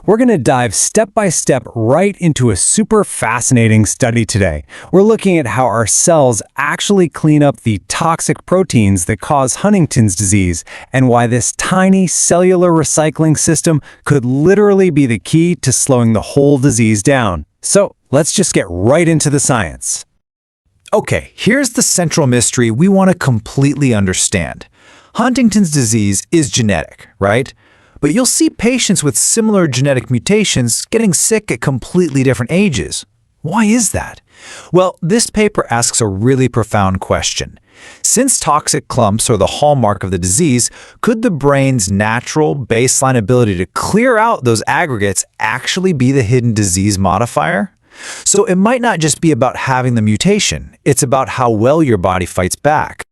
We're going to dive step by step right into a super fascinating study today. We're looking at how our cells actually clean up the toxic proteins that cause Huntington's disease and why this tiny cellular recycling system could literally be the key to slowing the whole disease down. So let's just get right into the science. Okay, here's the central mystery we want to completely understand. Huntington's disease is genetic, right? But you'll see patients with similar genetic mutations getting sick at completely different ages. Why is that? Well, this paper asks a really profound question. Since toxic clumps are the hallmark of the disease, could the brain's natural baseline ability to clear out those aggregates actually be the hidden disease modifier? So it might not just be about having the mutation, it's about how well your body fights back.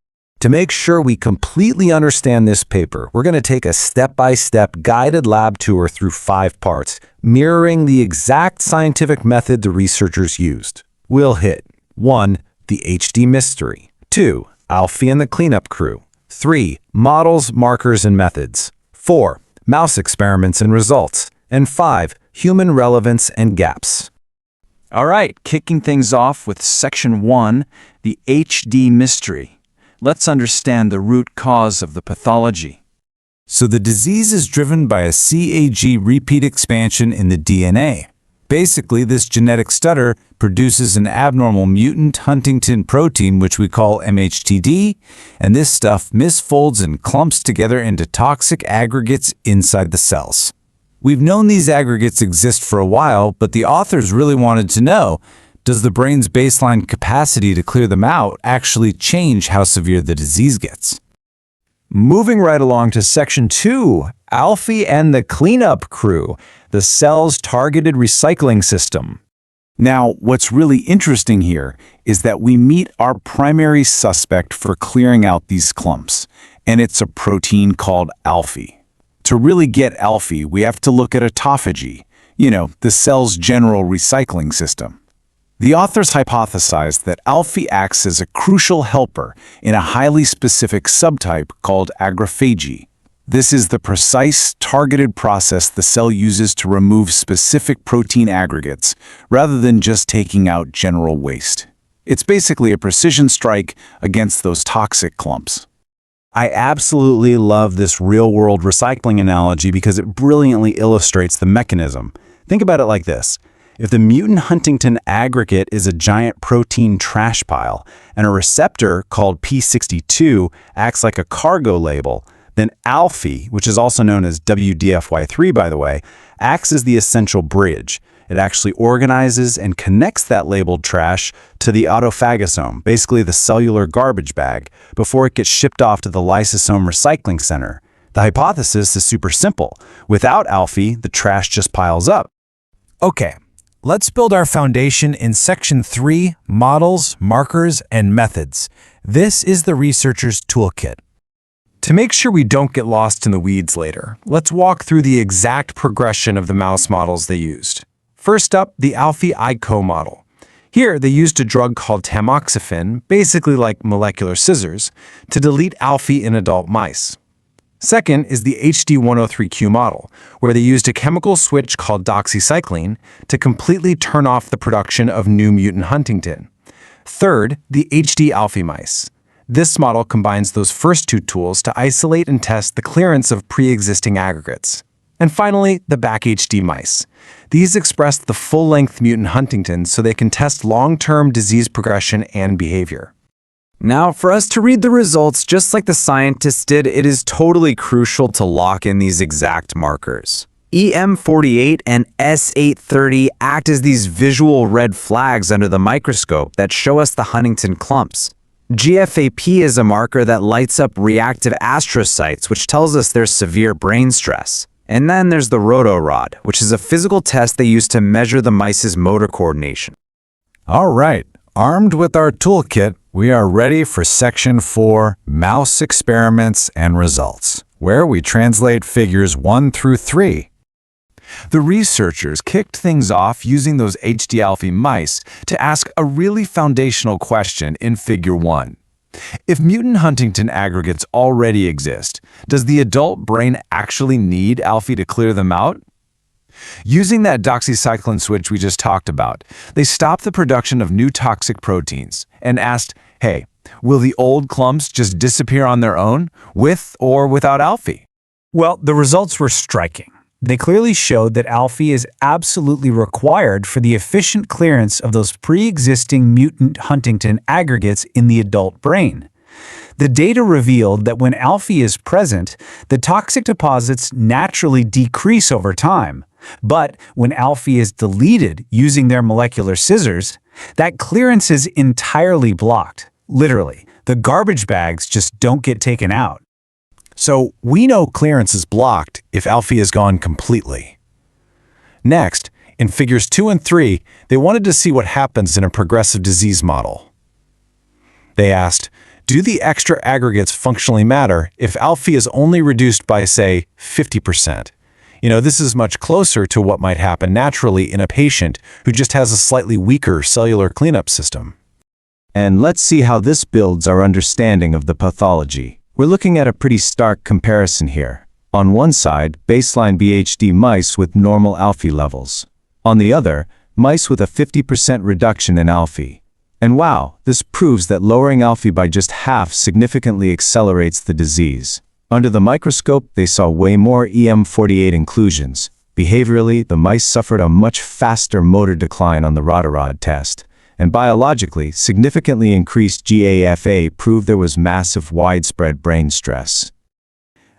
To make sure we completely understand this paper, we're going to take a step-by-step guided lab tour through 5 parts, mirroring the exact scientific method the researchers used. We'll hit 1. The HD mystery. 2. ALFY and the cleanup crew. 3. Models, markers, and methods. 4. Mouse experiments and results. And 5. Human relevance and gaps. All right, kicking things off with Section 1, the HD mystery. Let's understand the root cause of the pathology. So the disease is driven by a CAG repeat expansion in the DNA. Basically, this genetic stutter produces an abnormal mutant Huntingtin protein, which we call mHTT, and this stuff misfolds and clumps together into toxic aggregates inside the cells. We've known these aggregates exist for a while, but the authors really wanted to know, does the brain's baseline capacity to clear them out actually change how severe the disease gets? Moving right along to Section 2, ALFY and the cleanup crew, the cell's targeted recycling system. Now, what's really interesting here is that we meet our primary suspect for clearing out these clumps, and it's a protein called ALFY. To really get ALFY, we have to look at autophagy, the cell's general recycling system. The authors hypothesized that ALFY acts as a crucial helper in a highly specific subtype called agriphagy. This is the precise, targeted process the cell uses to remove specific protein aggregates, rather than just taking out general waste. It's basically a precision strike against those toxic clumps. I absolutely love this real-world recycling analogy because it brilliantly illustrates the mechanism. Think about it like this. If the mutant Huntingtin aggregate is a giant protein trash pile, and a receptor called P62 acts like a cargo label, then ALFY, which is also known as WDFY3 by the way, acts as the essential bridge. It actually organizes and connects that labeled trash to the autophagosome, basically the cellular garbage bag, before it gets shipped off to the lysosome recycling center. The hypothesis is super simple. Without ALFY, the trash just piles up. Okay, let's build our foundation in Section 3, Models, Markers, and Methods. This is the researcher's toolkit. To make sure we don't get lost in the weeds later, let's walk through the exact progression of the mouse models they used. First up, the ALFY-ICO model. Here, they used a drug called tamoxifen, basically like molecular scissors, to delete ALFY in adult mice. Second is the HD103Q model, where they used a chemical switch called doxycycline to completely turn off the production of new mutant Huntingtin. Third, the HD-ALFY mice. This model combines those first 2 tools to isolate and test the clearance of pre-existing aggregates. And finally, the BAC-HD mice. These express the full-length mutant Huntingtin so they can test long-term disease progression and behavior. Now, for us to read the results just like the scientists did, it is totally crucial to lock in these exact markers. EM48 and S830 act as these visual red flags under the microscope that show us the Huntingtin clumps. GFAP is a marker that lights up reactive astrocytes, which tells us there's severe brain stress. And then there's the rotorod, which is a physical test they use to measure the mice's motor coordination. All right, armed with our toolkit, we are ready for Section 4, Mouse Experiments and Results, where we translate figures 1 through 3. The researchers kicked things off using those HD-ALFY mice to ask a really foundational question in Figure 1. If mutant Huntingtin aggregates already exist, does the adult brain actually need ALFY to clear them out? Using that doxycycline switch we just talked about, they stopped the production of new toxic proteins and asked, hey, will the old clumps just disappear on their own, with or without ALFY? Well, the results were striking. They clearly showed that ALFY is absolutely required for the efficient clearance of those pre-existing mutant Huntingtin aggregates in the adult brain. The data revealed that when ALFY is present, the toxic deposits naturally decrease over time. But when ALFY is deleted using their molecular scissors, that clearance is entirely blocked. Literally, the garbage bags just don't get taken out. So we know clearance is blocked if ALFY is gone completely. Next, in figures 2 and 3, they wanted to see what happens in a progressive disease model. They asked, do the extra aggregates functionally matter if ALFY is only reduced by, say, 50%? This is much closer to what might happen naturally in a patient who just has a slightly weaker cellular cleanup system. And let's see how this builds our understanding of the pathology. We're looking at a pretty stark comparison here. On one side, baseline BHD mice with normal ALFY levels. On the other, mice with a 50% reduction in ALFY. And wow, this proves that lowering ALFY by just half significantly accelerates the disease. Under the microscope, they saw way more EM48 inclusions. Behaviorally, the mice suffered a much faster motor decline on the Rotarod test. And biologically, significantly increased GAFA proved there was massive widespread brain stress.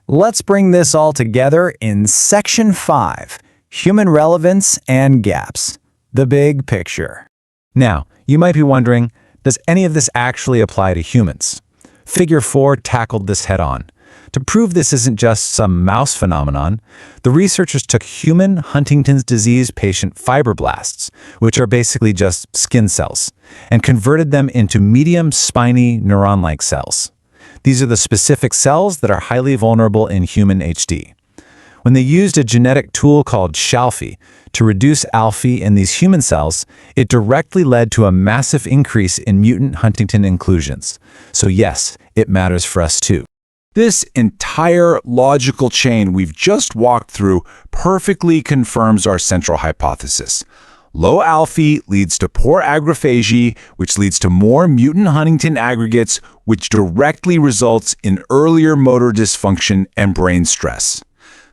Let's bring this all together in Section 5, Human Relevance and Gaps, the big picture. Now, you might be wondering, does any of this actually apply to humans? Figure 4 tackled this head-on. To prove this isn't just some mouse phenomenon, the researchers took human Huntington's disease patient fibroblasts, which are basically just skin cells, and converted them into medium spiny neuron-like cells. These are the specific cells that are highly vulnerable in human HD. When they used a genetic tool called SHALFY to reduce ALFY in these human cells, it directly led to a massive increase in mutant Huntingtin inclusions. So yes, it matters for us too. This entire logical chain we've just walked through perfectly confirms our central hypothesis. Low ALFY leads to poor aggrophagy, which leads to more mutant Huntingtin aggregates, which directly results in earlier motor dysfunction and brain stress.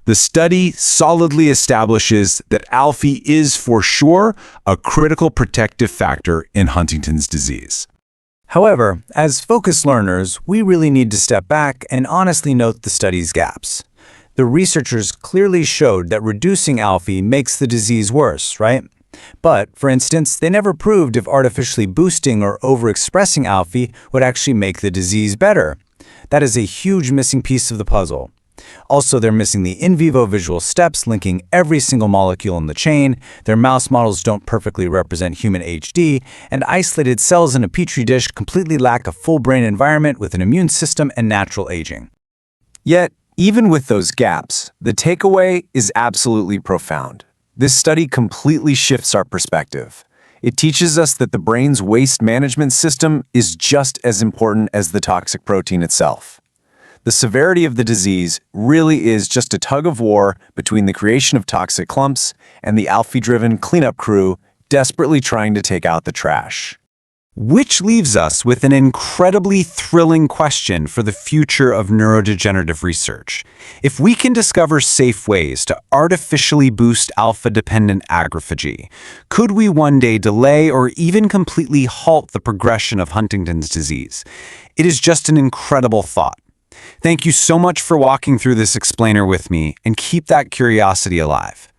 The study solidly establishes that ALFY is for sure a critical protective factor in Huntington's disease. However, as focused learners, we really need to step back and honestly note the study's gaps. The researchers clearly showed that reducing ALFY makes the disease worse, right? But, for instance, they never proved if artificially boosting or overexpressing ALFY would actually make the disease better. That is a huge missing piece of the puzzle. Also, they're missing the in vivo visual steps linking every single molecule in the chain, their mouse models don't perfectly represent human HD, and isolated cells in a petri dish completely lack a full brain environment with an immune system and natural aging. Yet, even with those gaps, the takeaway is absolutely profound. This study completely shifts our perspective. It teaches us that the brain's waste management system is just as important as the toxic protein itself. The severity of the disease really is just a tug of war between the creation of toxic clumps and the ALFY-driven cleanup crew desperately trying to take out the trash. Which leaves us with an incredibly thrilling question for the future of neurodegenerative research. If we can discover safe ways to artificially boost alpha-dependent aggrophagy, could we one day delay or even completely halt the progression of Huntington's disease? It is just an incredible thought. Thank you so much for walking through this explainer with me, and keep that curiosity alive.